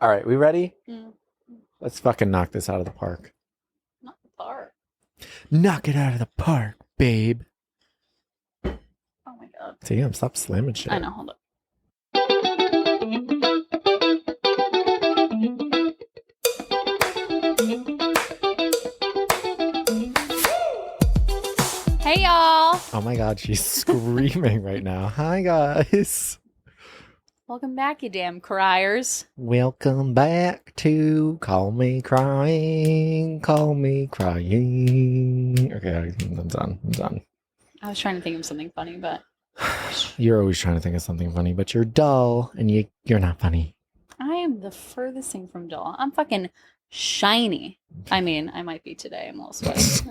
All right, we ready? Mm. Let's fucking knock this out of the park. Not the park. Knock it out of the park, babe. Oh my god. Damn, stop slamming shit. I know, hold up. Hey y'all! Oh my god, she's screaming right now. Hi guys. Welcome back, you damn criers. Welcome back to Call Me Crying. Call Me Crying. Okay, I'm done. I was trying to think of something funny, but You're always trying to think of something funny, but you're dull and you're not funny. I am the furthest thing from dull. I'm fucking shiny. I mean, I might be today. I'm a little sweaty.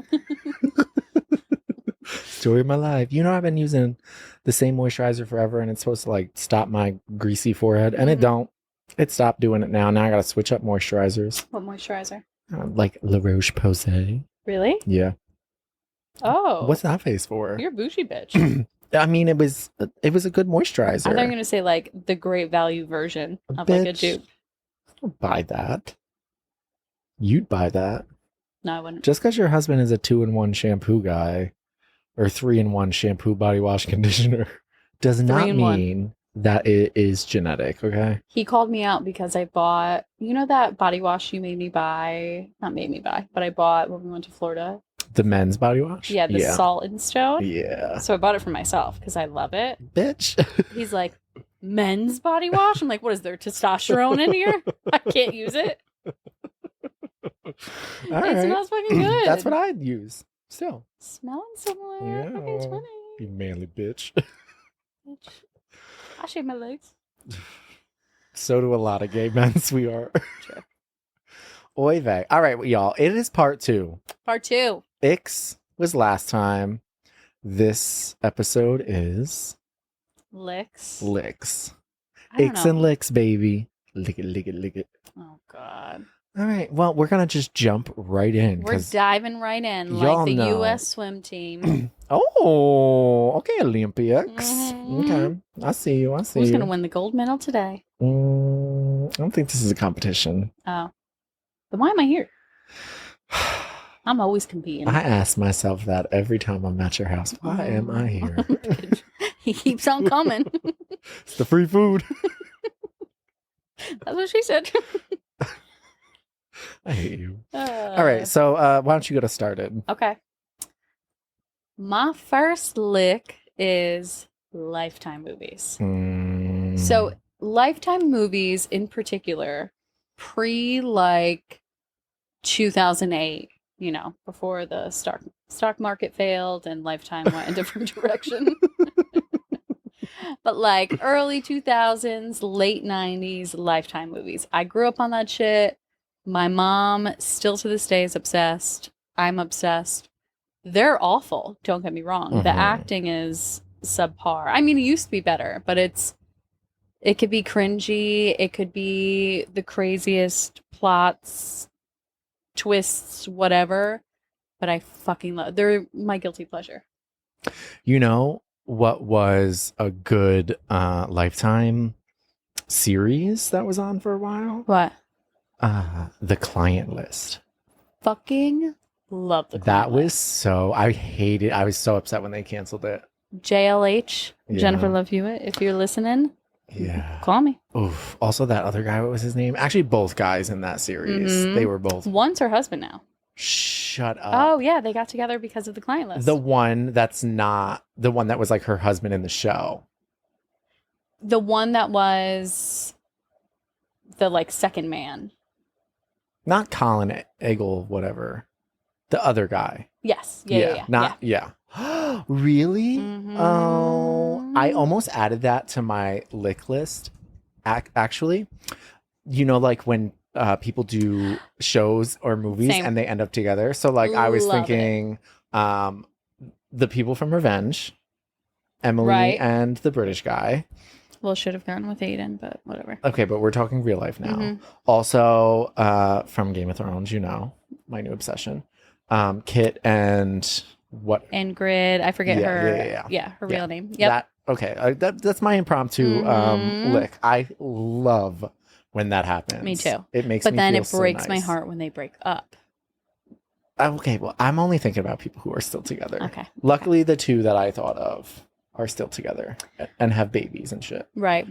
Story of my life. You know, I've been using the same moisturizer forever and it's supposed to like stop my greasy forehead and it don't. It stopped doing it now. Now I gotta switch up moisturizers. What moisturizer? Like La Roche-Posay. Really? Yeah. Oh. What's that face for? You're a bougie bitch. I mean, it was a good moisturizer. I thought you were going to say like the great value version of like a dupe. I'll buy that. You'd buy that. No, I wouldn't. Just because your husband is a 2-in-1 shampoo guy or 3-in-1 shampoo, body wash, conditioner does not 3-in-1. mean that it is genetic, okay? He called me out because I bought, you know that body wash you made me buy? Not made me buy, but I bought when we went to Florida. The men's body wash? Yeah, the Salt and Stone. Yeah. So I bought it for myself because I love it. Bitch. He's like, men's body wash? I'm like, what is there, testosterone in here? I can't use it. All It right. smells fucking good. That's what I'd use. Still. Smelling similar. Yeah. Fucking 20. You manly bitch. Bitch. I shave my legs. So do a lot of gay men, sweetheart. True. Oy vey. All right, y'all. It is part 2. Part 2. Icks was last time. This episode is Licks. Licks. I don't Icks know. and licks, baby. Lick it, lick it, lick it. Oh, God. All right. Well, we're going to just jump right in. We're diving right in y'all like the know. U.S. swim team. Oh, okay, Olympics. Mhm. Okay. I see you. Who's going to win the gold medal today? I don't think this is a competition. Oh. Then why am I here? I'm always competing. I ask myself that every time I'm at your house. Why am I here? He keeps on coming. It's the free food. That's what she said. I hate you. All right, so why don't you get us started? Okay. My first lick is Lifetime movies. So Lifetime movies in particular, pre like 2008, you know, before the stock market failed and Lifetime went a different direction. But like early 2000s, late 90s Lifetime movies. I grew up on that shit. My mom still to this day is obsessed. I'm obsessed. They're awful. Don't get me wrong. The acting is subpar. I mean, it used to be better, but it could be cringy. It could be the craziest plots, twists, whatever. But I fucking love. They're my guilty pleasure. You know what was a good Lifetime series that was on for a while? What? The Client List. Fucking love the. That was so. I hated. I was so upset when they canceled it. JLH, Yeah. Jennifer Love Hewitt. If you're listening, Yeah. call me. Oof. Also, that other guy. What was his name? Actually, both guys in that series. Mhm. They were both. One's her husband now. Shut up. Oh yeah, they got together because of the Client List. The one that's not the one that was like her husband in the show. The one that was the like second man. Not Colin Eggle, whatever. The other guy. Yes. Yeah. Not yeah. Really? Mhm. Oh, I almost added that to my lick list. Actually, you know, like when people do shows or movies Same. and they end up together. So like I was Love thinking the people from Revenge, Emily Right. and the British guy. Well, should have gone with Aiden, but whatever. Okay, but we're talking real life now. Mhm. Also, from Game of Thrones, you know, my new obsession. Kit and what? Ingrid, I forget Yeah, her. yeah. Her Yeah. real name. Yep. Okay, that's my impromptu Mhm. lick. I love when that happens. Me too. It makes But me then feel it so breaks my nice. heart when they break up. Okay, well, I'm only thinking about people who are still together. Okay. Luckily, the two that I thought of are still together and have babies and shit. Right.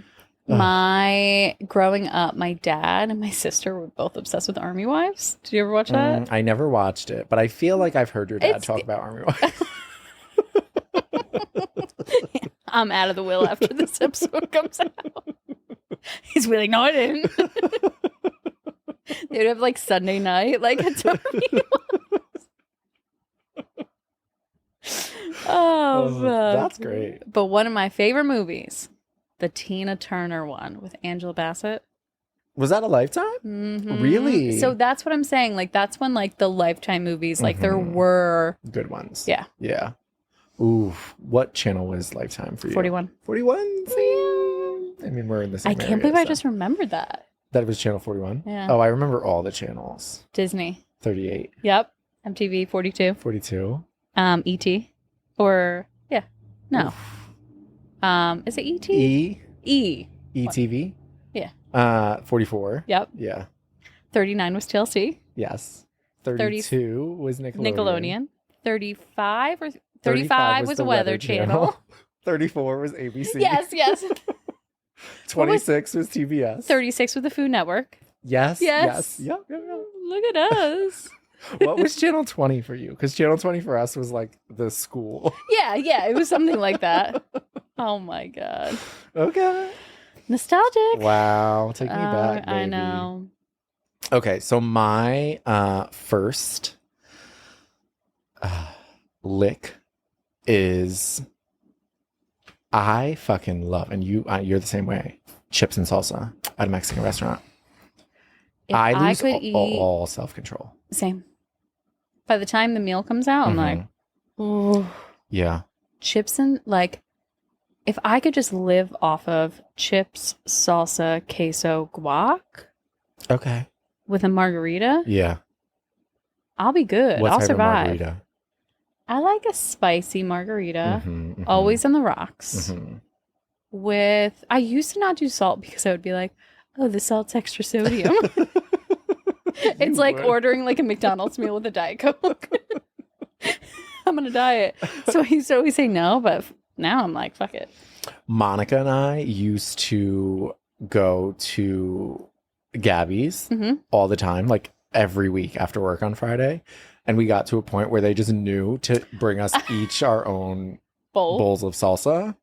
Ugh. Growing up, my dad and my sister were both obsessed with Army Wives. Did you ever watch that? I never watched it, but I feel like I've heard your dad It's- talk about Army Wives. I'm out of the will after this episode comes out. He's be like, no, I didn't. They would have like Sunday night, like a Army. Oh, fuck. That's great. But one of my favorite movies, the Tina Turner one with Angela Bassett. Was that a Lifetime? Mm-hmm. Really? So that's what I'm saying. Like, that's when like the Lifetime movies, like there Mhm. were Good ones. Yeah. Yeah. Ooh, what channel was Lifetime for you? 41. 41? See? I mean, we're in the same I can't area, believe I so. just remembered that. That was channel 41? Yeah. Oh, I remember all the channels. Disney. 38, Yep. MTV 42. 42. ET. Or yeah. No. Oof. Is it ET? E? E. ETV? Yeah. 44. Yep. Yeah. 39 was TLC. Yes. 32 was Nickelodeon. Nickelodeon. 35 was the Weather Channel. 34 was ABC. Yes. 26 was TBS. 36 was the Food Network. Yes. Yes. Yep. Look at us. What was channel 20 for you? Because channel 20 for us was like the school. Yeah, it was something like that. Oh my god. Okay. Nostalgic. Wow. Take me back, baby. I know. Okay, so my first lick is I fucking love, and you're the same way, chips and salsa at a Mexican restaurant. If I I lose could eat all self-control. same. By the time the meal comes out, I'm like, oh, Yeah. chips and like, if I could just live off of chips, salsa, queso, guac Okay. with a margarita, Yeah. I'll be good. What I'll type survive. of margarita? I like a spicy margarita, Mhm. always on the rocks. Mhm. With, I used to not do salt because I would be like, oh, the salt's extra sodium. It's You like would. ordering like a McDonald's meal with a Diet Coke. I'm on a diet. So I used to always say no, but now I'm like, fuck it. Monica and I used to go to Gabby's Mhm. all the time, like every week after work on Friday. And we got to a point where they just knew to bring us each our own Bowl. bowls of salsa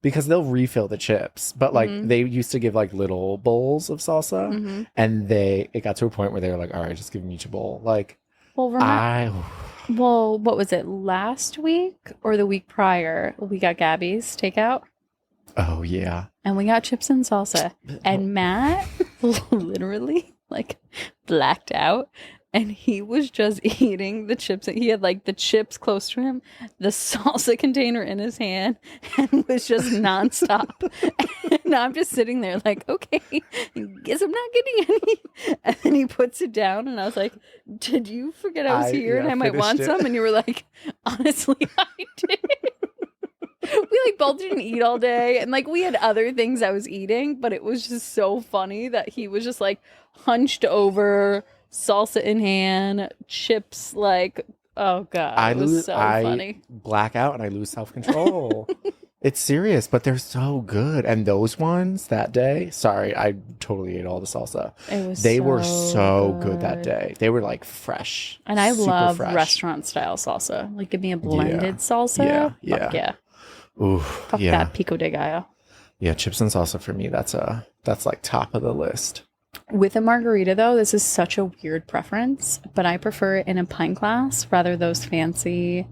because they'll refill the chips. But like Mhm. they used to give like little bowls of salsa. Mhm. And it got to a point where they were like, all right, just give me each a bowl. Like Well, what was it? Last week or the week prior? We got Gabby's takeout oh yeah. and we got chips and salsa. And Matt literally like blacked out. And he was just eating the chips. He had like the chips close to him, the salsa container in his hand, and was just nonstop. And I'm just sitting there like, okay, guess I'm not getting any. And then he puts it down, and I was like, did you forget I was here and I might want finished it. some? And you were like, honestly, I did. We like both didn't eat all day, and like we had other things I was eating, but it was just so funny that he was just like hunched over, salsa in hand, chips, like, oh god, it was so funny. Black out and I lose self-control. It's serious, but they're so good. And those ones that day, sorry, I totally ate all the salsa. They were so good that day. They were like fresh. And I super love fresh. restaurant style salsa. Like, give me a blended salsa. Yeah, Fuck yeah. Ooh, Fuck yeah. that pico de gallo. Yeah, chips and salsa for me, that's like top of the list. With a margarita, though, this is such a weird preference, but I prefer it in a pint glass rather those fancy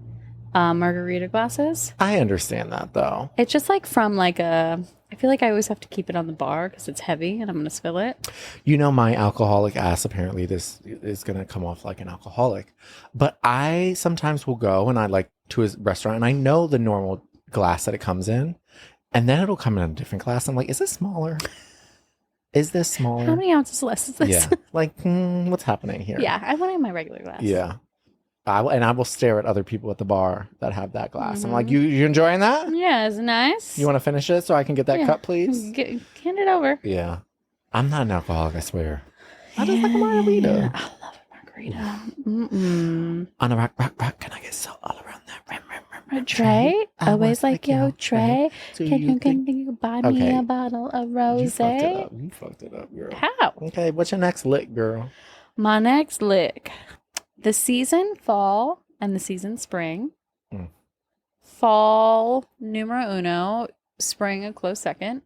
margarita glasses. I understand that though. It's just like from like I feel like I always have to keep it on the bar because it's heavy and I'm going to spill it. You know, my alcoholic ass, apparently this is going to come off like an alcoholic, but I sometimes will go and I like to a restaurant and I know the normal glass that it comes in, and then it'll come in a different glass. I'm like, is this smaller? Is this smaller? How many ounces less is this? Yeah. Like, what's happening here? Yeah, I want it in my regular glass. Yeah. I will stare at other people at the bar that have that glass. I'm like, Mhm. you enjoying that? Yeah, it's nice. You want to finish it so I can get that Yeah. cup, please? Hand it over. Yeah. I'm not an alcoholic, I swear. I just like a margarita. I love a margarita. Mm-mm. On a rock, can I get salt all around that? Trey, always like yo, Trey. So Can you buy me a bottle of rosé? You fucked it up, girl. How? Okay, what's your next lick, girl? My next lick. The season fall and the season spring. Fall numero uno, spring a close second.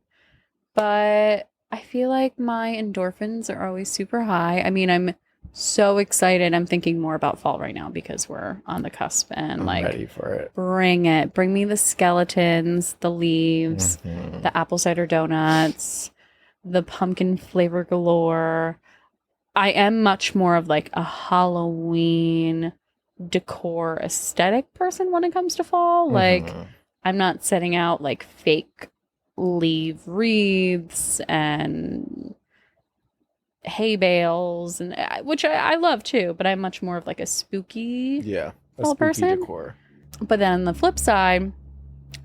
But I feel like my endorphins are always super high. I mean, I'm so excited. I'm thinking more about fall right now because we're on the cusp and I'm ready for it. Bring it. Bring me the skeletons, the leaves, the apple cider donuts, the pumpkin flavor galore. I am much more of like a Halloween decor aesthetic person when it comes to fall. Like, I'm not setting out like fake leaf wreaths and hay bales, and which I love too, but I'm much more of like a spooky fall person. Decor. But then on the flip side,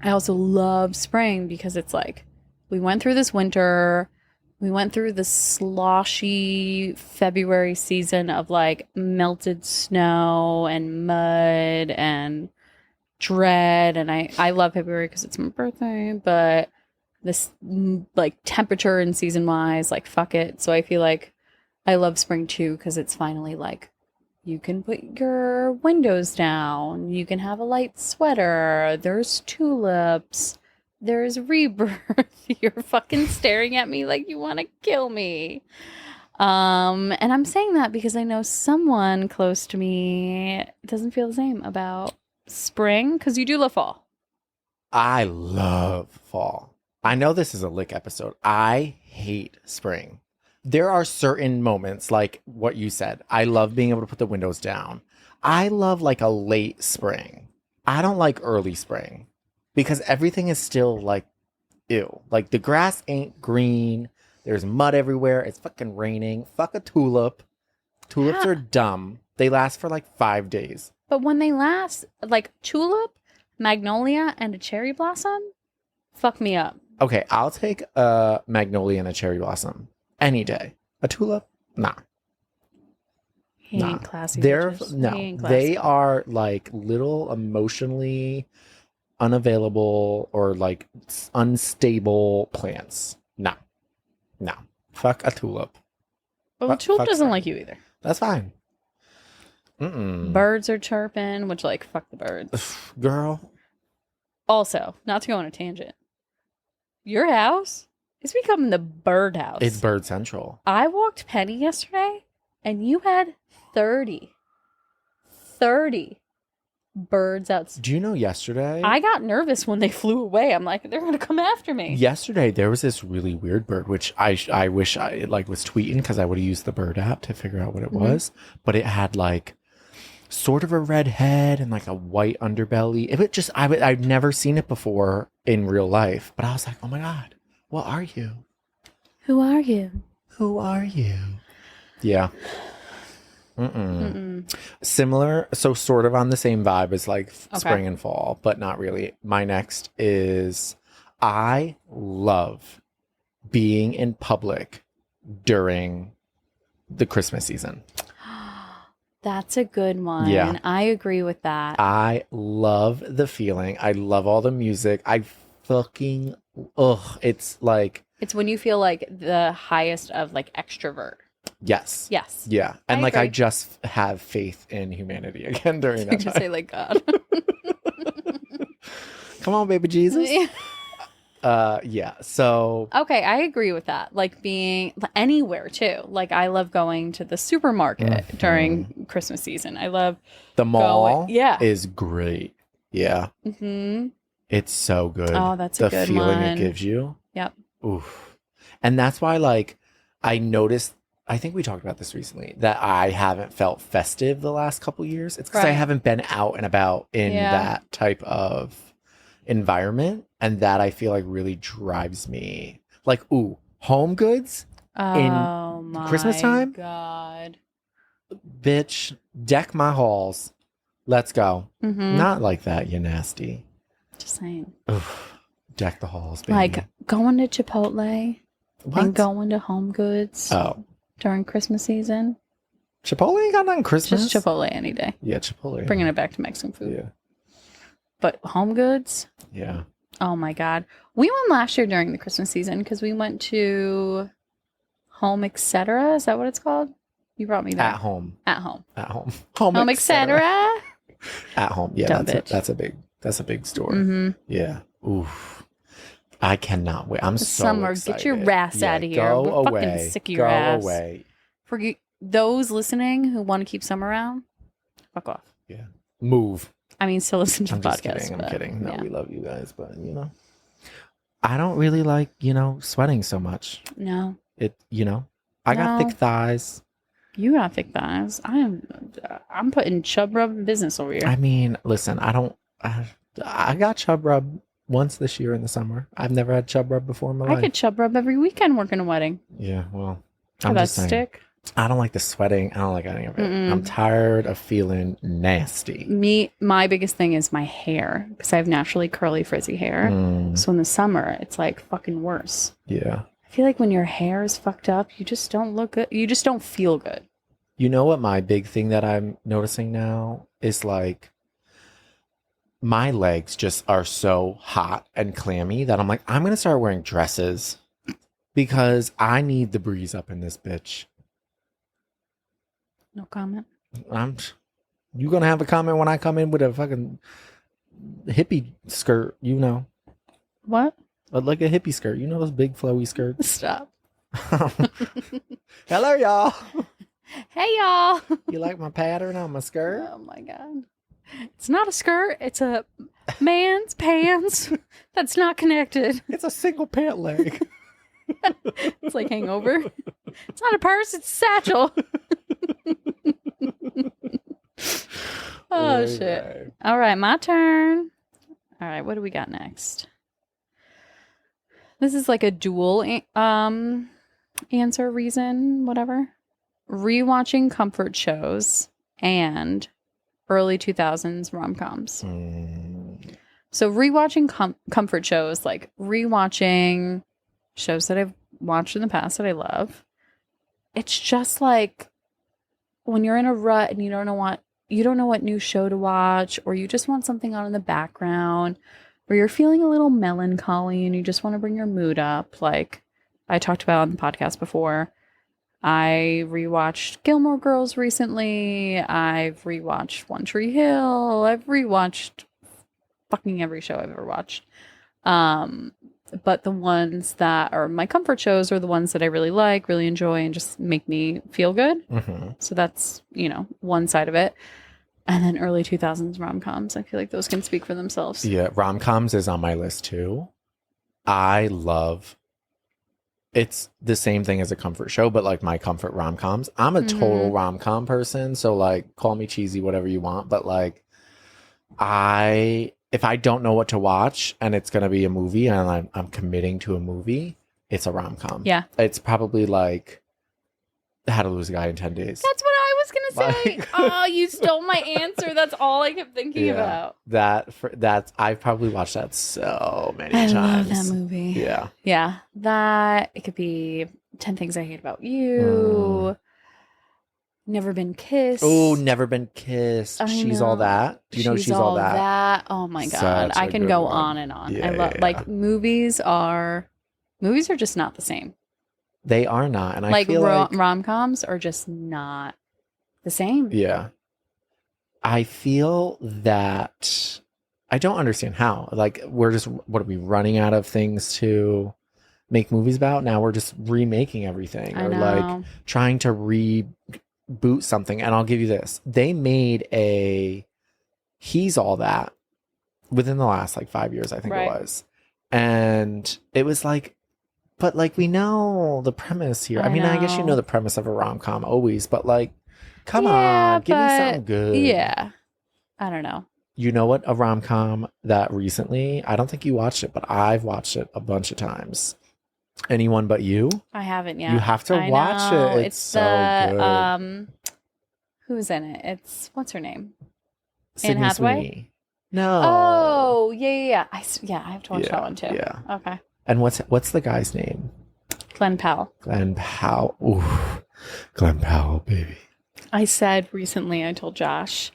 I also love spring because it's like we went through this winter, we went through the sloshy February season of like melted snow and mud and dread, and I love February because it's my birthday, but this like temperature and season wise, like fuck it. So I feel like I love spring too because it's finally like you can put your windows down, you can have a light sweater, there's tulips, there's rebirth. You're fucking staring at me like you want to kill me. And I'm saying that because I know someone close to me doesn't feel the same about spring, because you do love fall. I love fall. I know this is a lick episode. I hate spring. There are certain moments, like what you said. I love being able to put the windows down. I love like a late spring. I don't like early spring because everything is still like, ew. Like the grass ain't green. There's mud everywhere. It's fucking raining. Fuck a tulip. Tulips are dumb. They last for like 5 days. But when they last, like tulip, magnolia, and a cherry blossom, fuck me up. Okay, I'll take a magnolia and a cherry blossom any day. A tulip? Nah. He ain't classy. They are like little emotionally unavailable or like unstable plants. No. Fuck a tulip. Well, the tulip doesn't like you either. That's fine. Mm-mm. Birds are chirping, which like fuck the birds. Girl. Also, not to go on a tangent, your house is becoming the bird house. It's bird central. I walked Penny yesterday and you had 30 birds outside. Do you know yesterday? I got nervous when they flew away. I'm like, they're going to come after me. Yesterday, there was this really weird bird, which I wish I like was tweeting because I would have used the bird app to figure out what it was. But it had like sort of a red head and like a white underbelly. It would just, I've never seen it before in real life. But I was like, oh my God, what are you? Who are you? Who are you? Yeah. Similar, so sort of on the same vibe as like spring and fall, but not really. My next is I love being in public during the Christmas season. That's a good one. Yeah. I agree with that. I love the feeling. I love all the music. I fucking, it's like. It's when you feel like the highest of like extrovert. Yes. Yes. Yeah. And I like agree. I just have faith in humanity again during that time. Say like God. Come on, baby Jesus. Yeah. So okay, I agree with that. Like being anywhere too. Like I love going to the supermarket during Christmas season. I love the mall. Yeah. Is great. Yeah. Mm-hmm. It's so good. Oh, that's a good one. The feeling it gives you. Yep. Oof. And that's why like I noticed, I think we talked about this recently, that I haven't felt festive the last couple years. It's because I haven't been out and about in that type of environment. And that I feel like really drives me. Like, home goods in Christmas time? God. Bitch, deck my halls. Let's go. Mm-hmm. Not like that, you nasty. Just saying. Oof. Deck the halls, baby. Like going to Chipotle and going to Home Goods during Christmas season. Chipotle ain't got nothing Christmas. Just Chipotle any day. Yeah, Chipotle. Bringing it back to Mexican food. Yeah. But Home Goods? Yeah. Oh my God. We went last year during the Christmas season because we went to Home Etc. Is that what it's called? You brought me there. At home. Home Etc. At home. Yeah, that's a big store. Mm-hmm. Yeah. Oof. I cannot wait. I'm so summer. excited. Get your ass out of here. Go We're away. fucking sick of your ass. Go away. For those listening who want to keep summer around, fuck off. Yeah. Move. I mean, still listen to the podcast. I'm kidding. No, we love you guys, but I don't really like, sweating so much. No. I got thick thighs. You got thick thighs. I'm putting chub rub in business over here. I mean, listen, I got chub rub once this year in the summer. I've never had chub rub before in my life. I could chub rub every weekend working a wedding. Yeah, well, I'm just saying. Stick. I don't like the sweating. I don't like any of it. I'm tired of feeling nasty. My biggest thing is my hair because I have naturally curly, frizzy hair. So in the summer, it's like fucking worse. Yeah. I feel like when your hair is fucked up, you just don't look good. You just don't feel good. You know what my big thing that I'm noticing now is like my legs just are so hot and clammy that I'm like, I'm going to start wearing dresses because I need the breeze up in this bitch. No comment. You going to have a comment when I come in with a fucking hippie skirt, What? Like a hippie skirt. You know those big flowy skirts? Stop. Hello, y'all. Hey, y'all. You like my pattern on my skirt? Oh, my God. It's not a skirt. It's a man's pants that's not connected. It's a single pant leg. It's like hangover. It's not a purse. It's a satchel. Oh, shit. All right, my turn. All right, what do we got next? This is like a dual answer reason, whatever. Rewatching comfort shows and early 2000s rom-coms. So rewatching comfort shows, like rewatching shows that I've watched in the past that I love. It's just like when you're in a rut and you don't know what new show to watch, or you just want something on in the background, or you're feeling a little melancholy and you just want to bring your mood up. Like I talked about on the podcast before, I rewatched Gilmore Girls recently. I've rewatched One Tree Hill. I've rewatched fucking every show I've ever watched. But the ones that are my comfort shows are the ones that I really like, really enjoy, and just make me feel good. Mm-hmm. So that's, one side of it. And then early 2000s rom-coms. I feel like those can speak for themselves. Yeah, rom-coms is on my list too. It's the same thing as a comfort show, but like my comfort rom-coms. I'm a total rom-com person, so like call me cheesy, whatever you want. But like if I don't know what to watch and it's going to be a movie and I'm committing to a movie, it's a rom-com. Yeah. It's probably like How to Lose a Guy in 10 Days. That's what I was going to say. Oh, you stole my answer. That's all I kept thinking about. I've probably watched that so many times. I love that movie. Yeah. Yeah. That, it could be 10 Things I Hate About You. Never Been Kissed. Oh, Never Been Kissed. She's All That. Do you know She's All That? Oh my God. I can go on and on. Yeah, I love like movies are just not the same. They are not. And I like feel like rom-coms are just not the same. Yeah. I feel that I don't understand how. Like what are we running out of things to make movies about? Now we're just remaking everything or like trying to reboot something. And I'll give you this. They made a He's All That within the last like 5 years, I think it was. And it was like, but like we know the premise here. I mean, I guess you know the premise of a rom-com always, but like, come on, give me something good. Yeah. I don't know. You know what? A rom-com that recently, I don't think you watched it, but I've watched it a bunch of times. Anyone But You? I haven't yet. You have to watch it. It's so good. Who's in it? It's, what's her name? Sydney Anne Hathaway? Sweeney. No. Oh, yeah. I have to watch that one too. Yeah. Okay. And what's the guy's name? Glenn Powell. Glenn Powell. Ooh, Glenn Powell, baby. I said recently, I told Josh,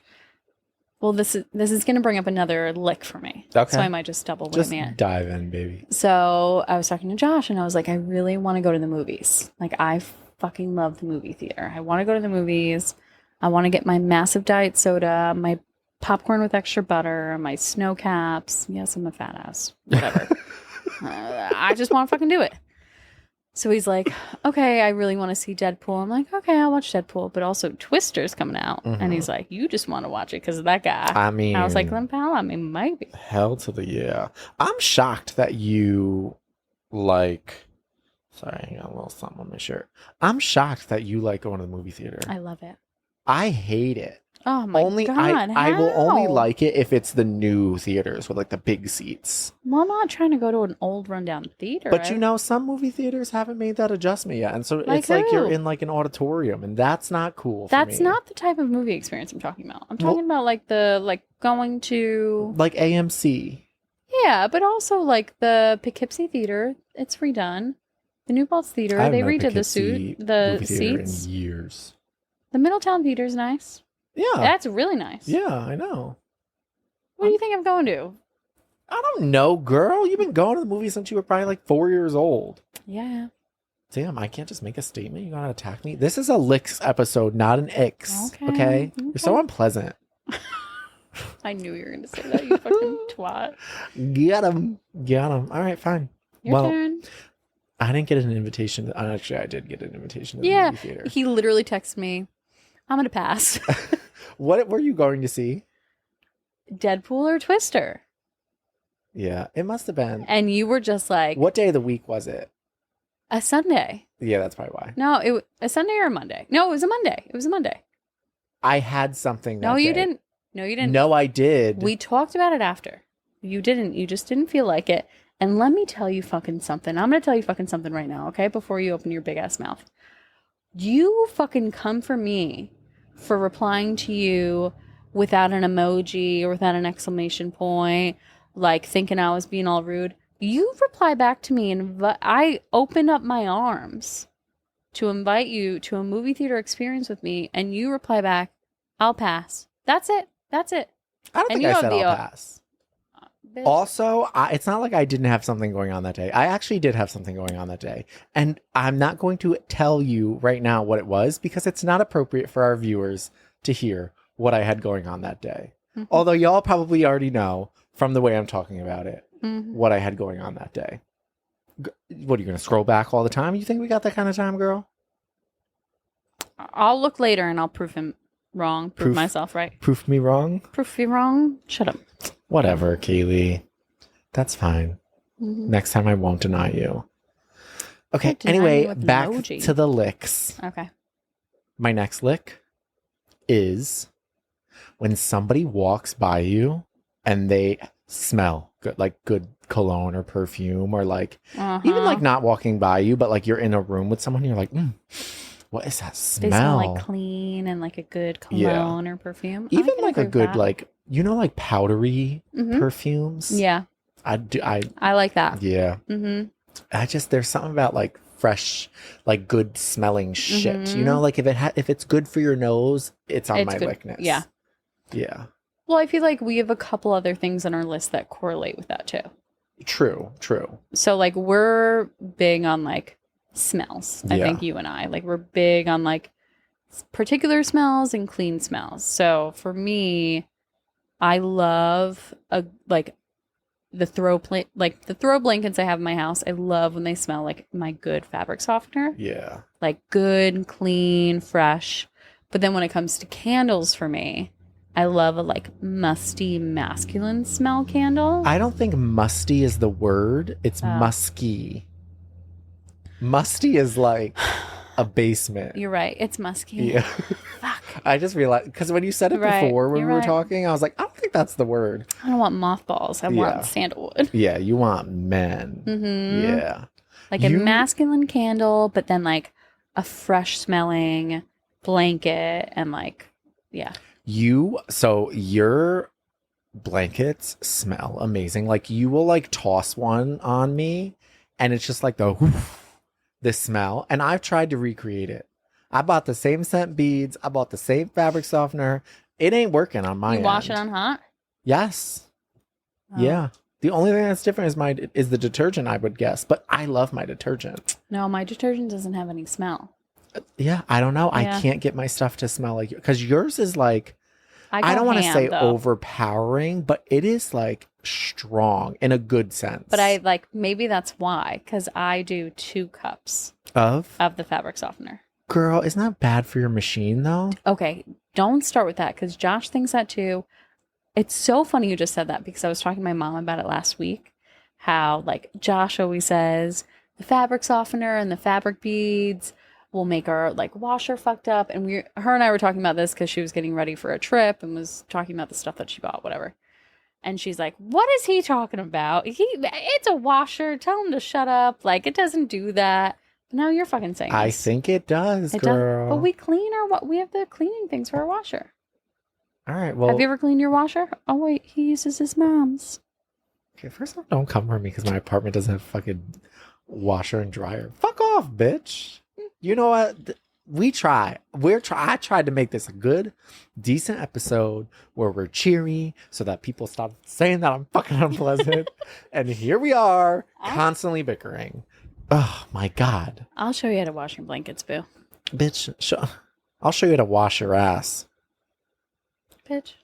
well, this is going to bring up another lick for me. Okay. So I might just double Just whammy it. dive in, baby. So I was talking to Josh and I was like, I really want to go to the movies. Like, I fucking love the movie theater. I want to go to the movies. I want to get my massive diet soda, my popcorn with extra butter, my snow caps. Yes, I'm a fat ass. Whatever. I just want to fucking do it. So he's like, okay, I really want to see Deadpool. I'm like, okay, I'll watch Deadpool, but also Twister's coming out. Mhm. And he's like, you just want to watch it because of that guy. I mean, I was like, Glenn Powell, I mean, maybe. hell to the yeah. I'm shocked that you like. Sorry, I got a little something on my shirt. I'm shocked that you like going to the movie theater. I love it. I hate it. Oh my God. I will only how? like it if it's the new theaters with like the big seats. Well, I'm not trying to go to an old rundown theater. But you know, some movie theaters haven't made that adjustment yet, and so Like it's like you're who? in like an auditorium, and that's not cool. That's for me. not the type of movie experience I'm talking about. I'm talking about like going to like AMC. yeah, but also like the Poughkeepsie Theater. It's redone. The New Paltz Theater. I They haven't been redid to the movie theater seats. in years. The Middletown Theater's nice. Yeah, That's really nice. yeah, I know. What do you think I'm going to? I don't know, girl. You've been going to the movies since you were probably like 4 years old. Yeah. Damn, I can't just make a statement. You gotta attack me. This is a Licks episode, not an Icks. Okay, Okay? You're so okay. unpleasant. I knew you were going to say that, you fucking twat. Get him. Get him. All right, fine. Your turn. I didn't get an invitation. Actually, I did get an invitation to the Yeah. movie theater. He literally texted me, I'm going to pass. What were you going to see? Deadpool or Twister? Yeah, it must have been. And you were just like, What day of the week was it? a Sunday. Yeah, that's probably why. No, a Sunday or a Monday. No, it was a Monday. It was a Monday. I had something that No, you day. didn't. No, you didn't. No, I did. We talked about it after. You didn't. You just didn't feel like it. And let me tell you fucking something. I'm going to tell you fucking something right now, okay? Before you open your big ass mouth. You fucking come for me for replying to you without an emoji or without an exclamation point, like thinking I was being all rude. You reply back to me and I open up my arms to invite you to a movie theater experience with me, and you reply back, I'll pass. That's it. That's it. I don't and think you I have said the, I'll pass. Bitch. Also, it's not like I didn't have something going on that day. I actually did have something going on that day. And I'm not going to tell you right now what it was because it's not appropriate for our viewers to hear what I had going on that day. Mhm. Although y'all probably already know from the way I'm talking about it Mhm. what I had going on that day. What, are you going to scroll back all the time? You think we got that kind of time, girl? I'll look later and I'll prove him wrong. Prove myself right. Proof me wrong? Prove you wrong. Shut up. Whatever, Kaylee. That's fine. Mhm. Next time I won't deny you. Okay, Can't deny me anyway, with an back emoji. to the licks. Okay. My next lick is when somebody walks by you and they smell good, like good cologne or perfume, or like even like not walking by you, but like you're in a room with someone and you're like, what is that They smell smell? like clean and like a good Yeah. cologne or perfume. I Even can like a agree with good, that. like, you know, like powdery Mhm. perfumes. Yeah, I I like that. yeah. Mm-hmm. There's something about like fresh, like good smelling shit. You Mhm. know, like if it's good for your nose, it's on It's my good. lickness. Yeah. Yeah. Well, I feel like we have a couple other things on our list that correlate with that too. True. So like we're big on like smells. I Yeah. think you and I like we're big on like particular smells and clean smells. So for me, I love the throw blankets I have in my house. I love when they smell like my good fabric softener, Yeah. like good, clean, fresh. But then when it comes to candles for me, I love a like musty masculine smell candle. I don't think musty is the word. It's Oh. musky. Musty is like a basement. You're right. It's musky. Yeah. Fuck. I just realized because when you said it Right, before when you're we were right. talking, I was like, I don't think that's the word. I don't want mothballs. I Yeah. want sandalwood. Yeah, you want men. Mm-hmm. Yeah. Like a You- masculine candle, but then like a fresh smelling blanket and like, yeah. So your blankets smell amazing. Like you will like toss one on me and it's just like the whoosh, this smell, and I've tried to recreate it. I bought the same scent beads. I bought the same fabric softener. It ain't working on my end. You wash it on hot? Yes. Oh. Yeah. The only thing that's different is the detergent, I would guess. But I love my detergent. No, my detergent doesn't have any smell. Yeah, I don't know. Yeah. I can't get my stuff to smell like, because yours is like, I don't want to say though. overpowering, but it is like strong in a good sense. But I like, maybe that's why, because I do 2 cups of the fabric softener. Girl, isn't that bad for your machine though? Okay, don't start with that, because Josh thinks that too. It's so funny you just said that, because I was talking to my mom about it last week. How like Josh always says the fabric softener and the fabric beads will make our like washer fucked up. And her and I were talking about this because she was getting ready for a trip and was talking about the stuff that she bought, whatever. And she's like, "What is he talking about? It's a washer. Tell him to shut up. Like it doesn't do that." But now you're fucking saying I this. think it does, girl. But we have the cleaning things for our washer. All right. Well, have you ever cleaned your washer? Oh wait, he uses his mom's. Okay, first off, don't come for me because my apartment doesn't have fucking washer and dryer. Fuck off, bitch. You know what? We try. I tried to make this a good, decent episode where we're cheery so that people stop saying that I'm fucking unpleasant. And here we are, constantly bickering. Oh my God. I'll show you how to wash your blankets, boo. Bitch, I'll show you how to wash your ass. Bitch.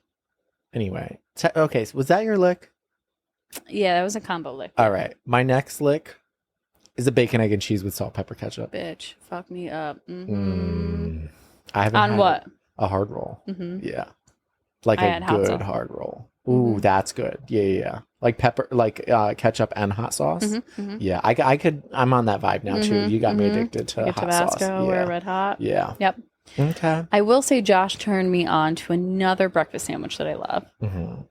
Anyway, okay, so was that your lick? Yeah, that was a combo lick. All right, my next lick is a bacon, egg, and cheese with salt, pepper, ketchup. Bitch, fuck me up. I haven't on had what? A hard roll. Mm-hmm. Yeah, like I a had hot good sauce. hard roll. Ooh, that's good. Yeah. Like pepper, like ketchup and hot sauce. Yeah, I could. I'm on that vibe now too. You got me addicted to hot Tabasco sauce. or red hot. Yeah. Yep. Okay. I will say Josh turned me on to another breakfast sandwich that I love.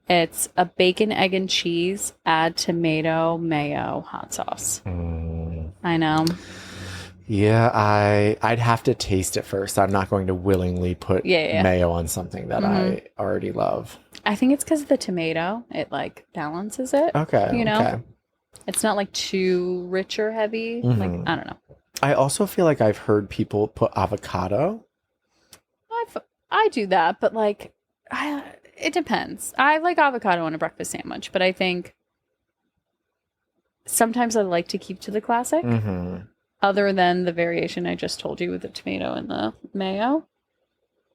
It's a bacon, egg, and cheese, add tomato, mayo, hot sauce. I know. Yeah, I'd have to taste it first. I'm not going to willingly put mayo on something that I already love. I think it's because of the tomato. It like balances it. Okay. You know? Okay. It's not like too rich or heavy. Like, I don't know. I also feel like I've heard people put avocado. I do that, but like, it depends. I like avocado on a breakfast sandwich, but I think sometimes I like to keep to the classic, other than the variation I just told you with the tomato and the mayo.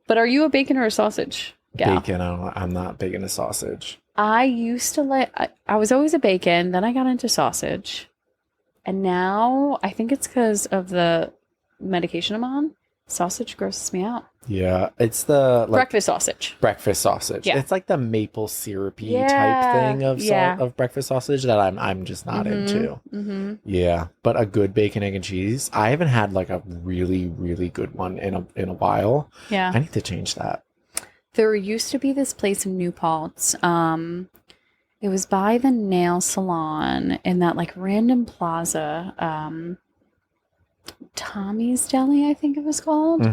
But are you a bacon or a sausage gal? Bacon. I'm not big into sausage. I used to like, I was always a bacon, then I got into sausage. And now I think it's because of the medication I'm on. Sausage grosses me out. Yeah, it's the like, breakfast sausage. Breakfast sausage. Yeah. It's like the maple syrupy type thing of breakfast sausage that I'm just not into. Yeah, but a good bacon, egg, and cheese. I haven't had like a really, really good one in a while. Yeah, I need to change that. There used to be this place in New Paltz. It was by the nail salon in that like random plaza. Tommy's Deli, I think it was called.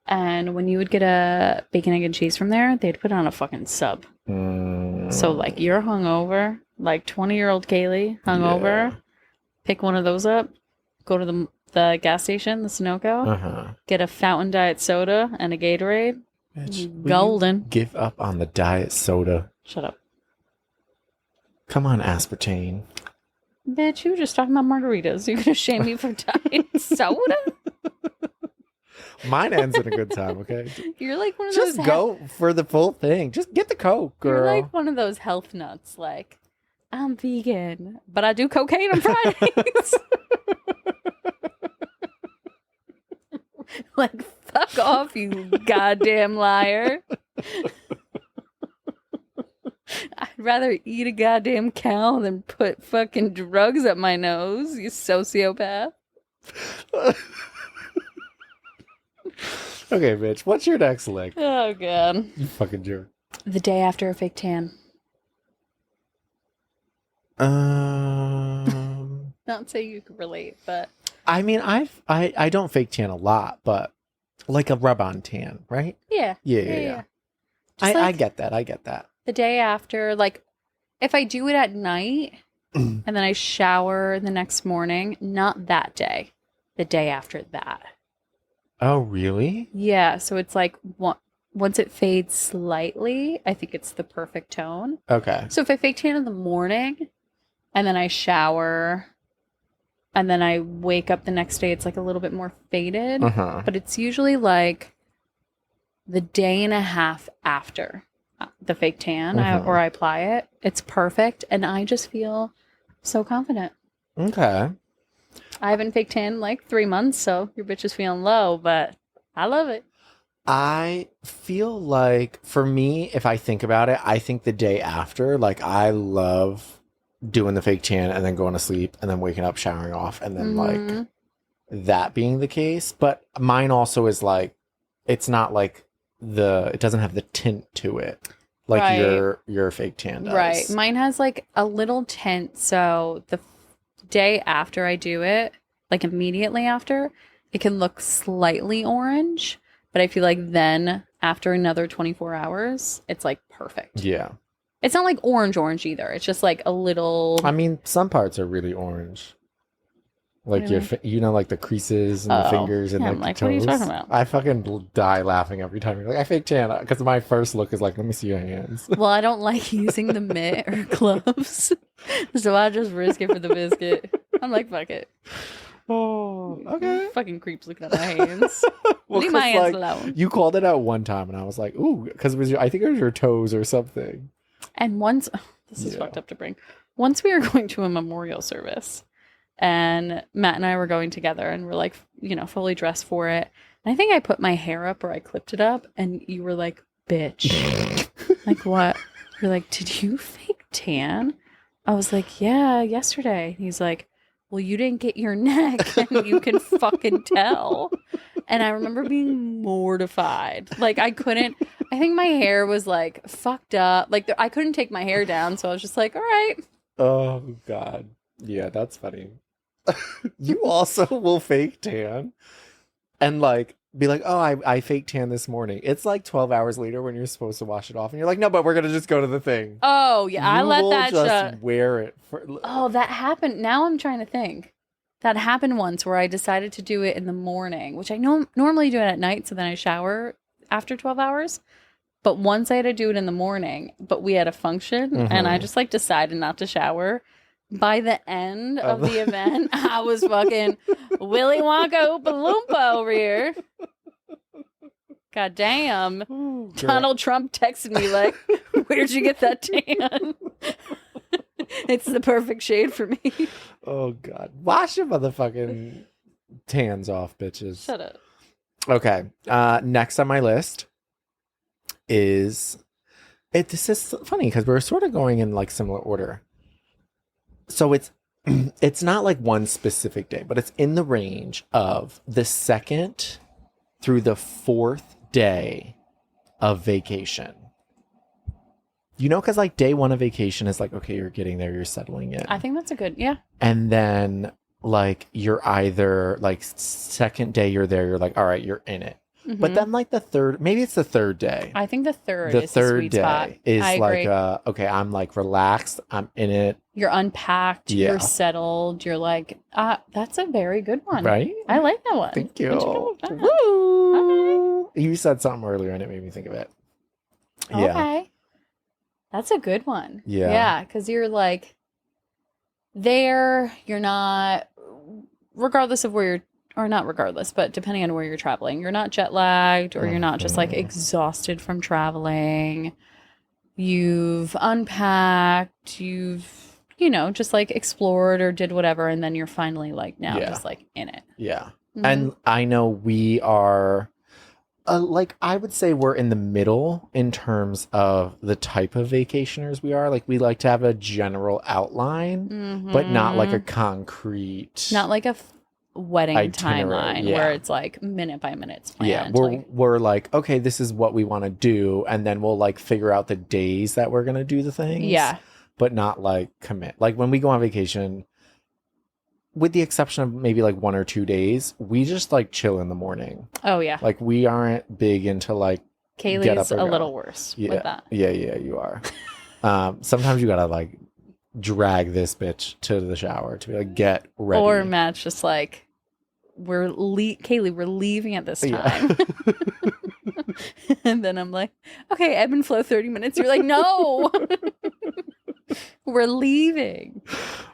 And when you would get a bacon, egg, and cheese from there, they'd put it on a fucking sub. So like you're hungover, like 20-year-old Kaylee hungover, pick one of those up, go to the gas station, the Sunoco, get a fountain diet soda and a Gatorade. Bitch, golden. Give up on the diet soda. Shut up. Come on, aspartame. Bitch, you were just talking about margaritas. You're going to shame me for diet soda? Mine ends in a good time, okay? You're like one of those... Just go for the full thing. Just get the Coke, girl. You're like one of those health nuts. Like, I'm vegan, but I do cocaine on Fridays. Like, fuck off, you goddamn liar. I'd rather eat a goddamn cow than put fucking drugs up my nose, you sociopath. Okay, bitch. What's your next lick? Oh, God. You fucking jerk. The day after a fake tan. Not say you could relate, but... I mean, I don't fake tan a lot, but like a rub-on tan, right? Yeah. Yeah. I get that. I get that. The day after, like, if I do it at night and then I shower the next morning, not that day. the day after that. Oh, really? Yeah, so it's like once it fades slightly, I think it's the perfect tone. Okay. So if I fake tan in the morning and then I shower and then I wake up the next day, it's like a little bit more faded. Uh-huh. But it's usually like the day and a half after the fake tan or I apply it. It's perfect. And I just feel so confident. Okay. I haven't fake tan in like 3 months, so your bitch is feeling low, but I love it. I feel like for me, if I think about it, I think the day after, like I love doing the fake tan and then going to sleep and then waking up, showering off, and then like that being the case. But mine also is like, it's not like it doesn't have the tint to it like your fake tan does. Right. Mine has like a little tint, so the day after I do it, like immediately after, it can look slightly orange. But I feel like then after another 24 hours, it's like perfect. Yeah. It's not like orange either. It's just like a little. I mean, some parts are really orange. Like really? Like the creases and the fingers and like the toes. What are you talking about? I fucking die laughing every time you're like, I fake tan, because my first look is like, let me see your hands. Well, I don't like using the mitt or gloves, so I just risk it for the biscuit. I'm like, fuck it. Oh, okay. Fucking creeps looking at my hands. Well, leave my hands alone. You called it out one time, and I was like, ooh, because I think it was your toes or something. And once, this is fucked up to bring. Once we were going to a memorial service, and Matt and I were going together, and we're like, fully dressed for it. And I think I put my hair up or I clipped it up, and you were like, bitch. Like, what? You're like, did you fake tan? I was like, yeah, yesterday. He's like, well, you didn't get your neck, and you can fucking tell. And I remember being mortified. Like, I think my hair was like fucked up. Like, I couldn't take my hair down. So I was just like, all right. Oh, God. Yeah, that's funny. You also will fake tan and like be like, oh, I fake tan this morning. It's like 12 hours later when you're supposed to wash it off. And you're like, no, but we're going to just go to the thing. Oh, yeah. I let that just wear it. Oh, that happened. Now I'm trying to think. That happened once where I decided to do it in the morning, which I normally do it at night. So then I shower after 12 hours. But once I had to do it in the morning, but we had a function and I just like decided not to shower. By the end of the event, I was fucking Willy Wonka Oompa Loompa over here. God damn. Ooh, Donald Trump texted me like, where'd you get that tan? It's the perfect shade for me. Oh, God. Wash your motherfucking tans off, bitches. Shut up. Okay. Next on my list is... This is funny because we're sort of going in like similar order. So it's not like one specific day, but it's in the range of the 2nd through the 4th day of vacation. Because like day 1 of vacation is like, okay, you're getting there, you're settling in. I think that's a good, yeah. And then like you're either like 2nd day you're there, you're like, all right, you're in it. Mm-hmm. But then like maybe it's the 3rd day. I think the third is the sweet spot. Is like, okay, I'm like relaxed. I'm in it. You're unpacked. Yeah. You're settled. You're like, that's a very good one. Right? I like that one. Thank you. Woo! You said something earlier and it made me think of it. Yeah. Okay. That's a good one. Yeah. Yeah, because you're like there. You're not, regardless of where you're, or not regardless, but depending on where you're traveling, you're not jet lagged or you're not just like exhausted from traveling. You've unpacked, you've, just like explored or did whatever. And then you're finally like now just like in it. Yeah. Mm-hmm. And I know we are like, I would say we're in the middle in terms of the type of vacationers we are. Like we like to have a general outline, but not like a concrete. Not like a wedding timeline where it's like minute by minute planned. Yeah, we're like, okay, this is what we want to do, and then we'll like figure out the days that we're gonna do the things. Yeah, but not like commit. Like when we go on vacation, with the exception of maybe like 1 or 2 days, we just like chill in the morning. Oh yeah, like we aren't big into like Kaylee's a little worse with that. Yeah, you are. Sometimes you gotta like drag this bitch to the shower to be like get ready. Or Matt's just like, Kaylee, we're leaving at this Yeah. time. And then I'm like, okay, ebb and flow 30 minutes. You're like, no, we're leaving.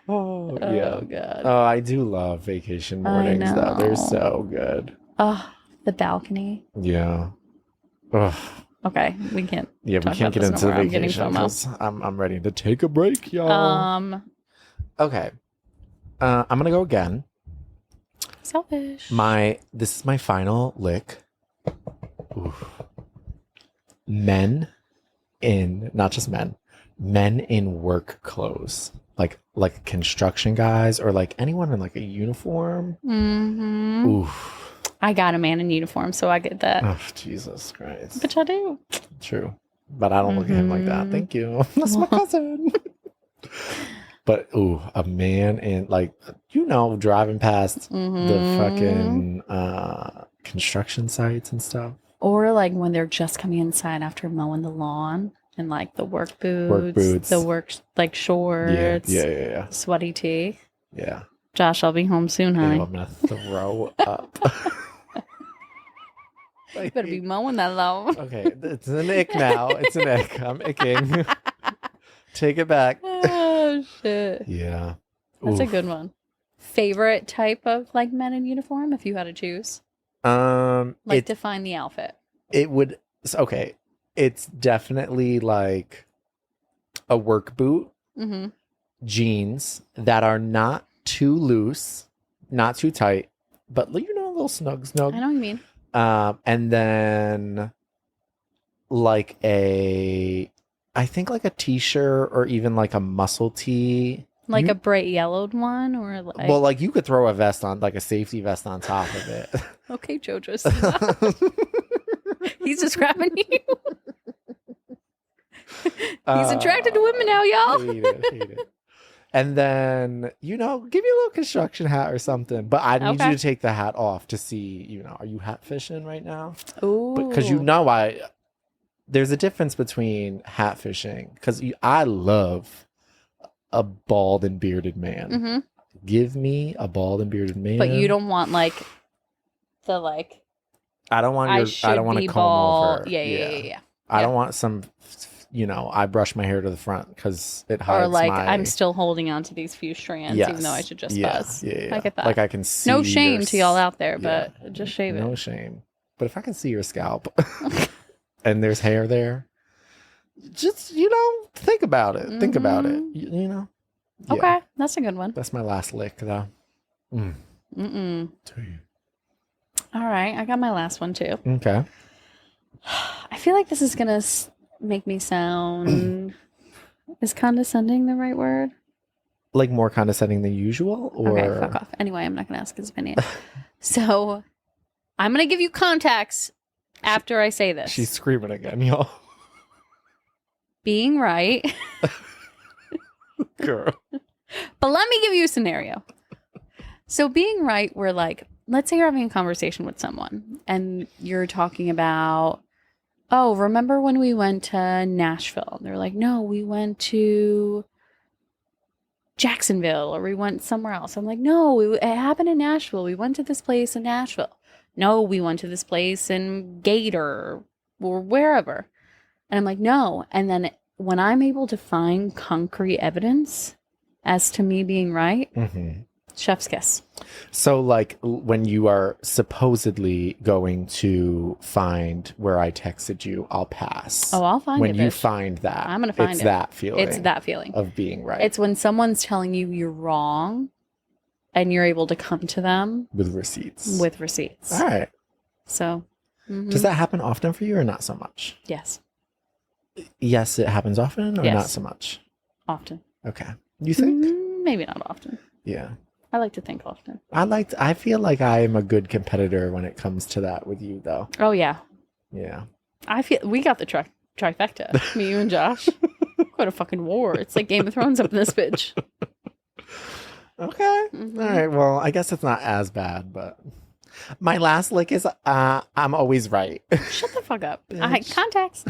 Oh, Oh, yeah. God. Oh, I do love vacation mornings, though. They're so good. Oh, the balcony. Yeah. Ugh. Okay, we can't. Yeah, we talk can't about get this into no more. I'm getting vacation FOMO. because I'm ready to take a break, y'all. Okay. I'm gonna go again. Selfish. This is my final lick. Oof. Men not just men in work clothes, like construction guys or like anyone in like a uniform. Mm-hmm. Oof. I got a man in uniform, so I get that. Oh, Jesus Christ. But I do. True. But I don't look at him like that. Thank you. That's my cousin. But a man in like, driving past the fucking construction sites and stuff. Or like when they're just coming inside after mowing the lawn and like the work boots. The work like shorts. Yeah. Sweaty tee. Yeah. Josh, I'll be home soon, honey. Ew, I'm gonna throw up. You better be mowing that lawn. Okay, it's an ick now. It's an ick. I'm icking. Take it back. Oh shit. Yeah. That's a good one. Favorite type of like men in uniform, if you had to choose? Define the outfit. Okay. It's definitely like a work boot, jeans that are not too loose, not too tight, but a little snug. I know what you mean. And then I think like a t-shirt or even like a muscle tee. Like a bright yellowed one or like... Well, like you could throw a vest on, like a safety vest on top of it. Okay, Jojo. He's describing you. He's attracted to women now, y'all. Hate it. And then, give me a little construction hat or something. But I need you to take the hat off to see, are you hat fishing right now? Ooh. Because there's a difference between hat fishing. Because I love a bald and bearded man. Mm-hmm. Give me a bald and bearded man. But you don't want like the like. I don't want to comb over. Yeah. I don't want some. I brush my hair to the front because it hides. Or like I'm still holding on to these few strands, even though I should just buzz. Yeah. I get that. Like I can see. No shame to y'all out there, but just shave it. No shame. But if I can see your scalp, and there's hair there, just think about it. Think about it. Yeah. Okay, that's a good one. That's my last lick, though. To you. All right, I got my last one too. Okay. I feel like this is gonna make me sound. Is condescending the right word? Like more condescending than usual, or okay, fuck off. Anyway, I'm not gonna ask his opinion. So, I'm gonna give you context after I say this. She's screaming again, y'all. Being right. Girl. But let me give you a scenario. So being right, we're like, let's say you're having a conversation with someone and you're talking about, oh, remember when we went to Nashville? And they're like, no, we went to Jacksonville or we went somewhere else. I'm like, no, it happened in Nashville. We went to this place in Nashville. No, we went to this place in Gator or wherever. And I'm like, no. And then when I'm able to find concrete evidence as to me being right, chef's kiss. So like when you are supposedly going to find where I texted you, I'll pass. Oh, I'll find it. When you find that, I'm going to find it. It's that feeling. It's that feeling. Of being right. It's when someone's telling you you're wrong and you're able to come to them. With receipts. All right. So. Does that happen often for you or not so much? Yes. Yes, it happens often or not so much? Often. Okay. You think? Maybe not often. Yeah. I like to think often. I feel like I am a good competitor when it comes to that with you, though. Oh, yeah. Yeah. I feel we got the trifecta. Me, you, and Josh. What a fucking war. It's like Game of Thrones up in this bitch. Okay. All right. Well, I guess it's not as bad, but my last lick is I'm always right. Shut the fuck up. Context.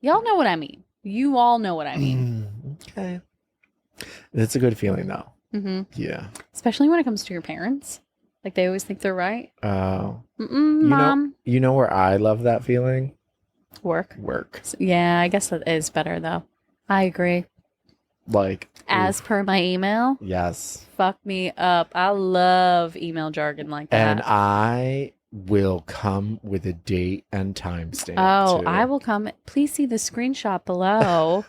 Y'all know what I mean. You all know what I mean. Okay. It's a good feeling, though. Mm-hmm. Yeah. Especially when it comes to your parents. Like, they always think they're right. Oh. Mom. You know where I love that feeling? Work. Work. Yeah, I guess that is better, though. I agree. Like, As per my email. yes. Fuck me up. I love email jargon like that. And I will come with a date and timestamp. Oh, too. I will come. Please see the screenshot below.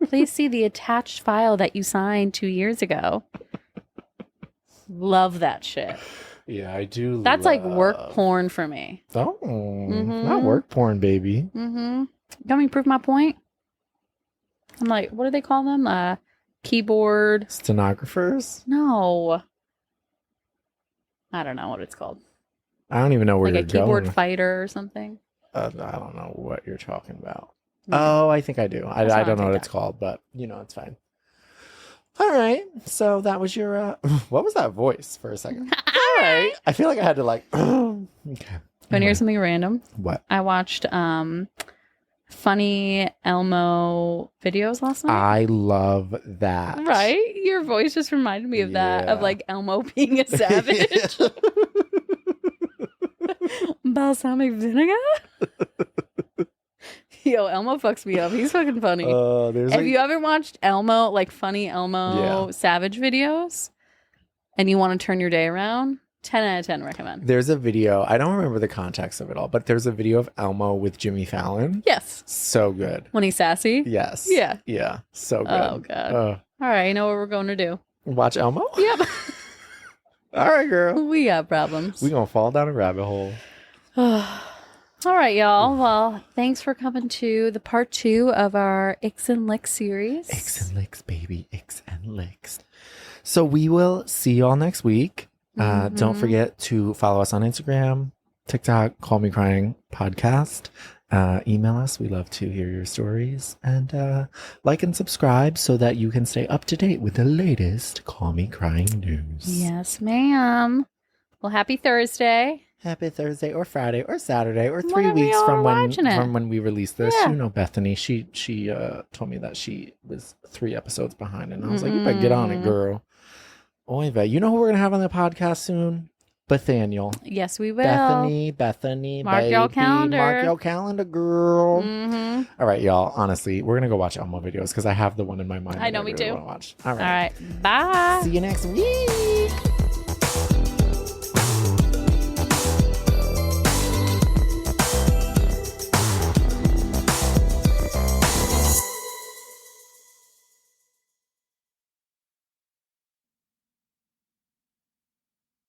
Please see the attached file that you signed 2 years ago. Love that shit. Yeah, I do. That's like work porn for me. Oh, not work porn, baby. Mm-hmm. Got me prove my point? I'm like, what do they call them? Keyboard Stenographers? No. I don't know what it's called. I don't even know where like you're a keyboard going. fighter or something. I don't know what you're talking about. Yeah. Oh, I think I do. I don't know what it's called, but it's fine. All right. So that was your what was that voice for a second? All right. I feel like I had to like okay. Want to hear something random? What? I watched funny Elmo videos last night. I love that. Right? Your voice just reminded me of that, of like Elmo being a savage. Balsamic vinegar? Yo, Elmo fucks me up. He's fucking funny. Have you ever watched Elmo, like funny Elmo savage videos? And you want to turn your day around? 10 out of 10 recommend. There's a video. I don't remember the context of it all, but there's a video of Elmo with Jimmy Fallon. Yes. So good. When he's sassy? Yes. Yeah. Yeah. So good. Oh, God. All right. You know what we're going to do? Watch Elmo? Yep. All right, girl. We got problems. We're going to fall down a rabbit hole. All right, y'all. Well, thanks for coming to the part 2 of our Icks and Licks series. Icks and Licks, baby. Icks and Licks. So we will see you all next week. Don't forget to follow us on Instagram, TikTok, Call Me Crying Podcast. Email us. We love to hear your stories. And like and subscribe so that you can stay up to date with the latest Call Me Crying news. Yes, ma'am. Well, happy Thursday. Happy Thursday or Friday or Saturday or 3 Whenever weeks y'all from are watching it. when we release this. Yeah. You know, Bethany, she told me that she was 3 episodes behind. And I was like, you better get on it, girl. Oy vey. You know who we're going to have on the podcast soon? Bethaniel. Yes, we will. Bethany, Mark baby. your calendar. Mark your calendar, girl. Mm-hmm. All right, y'all. Honestly, we're going to go watch Elmo videos because I have the one in my mind. I know, that me really too. wanna watch. All All right. Bye. See you next week.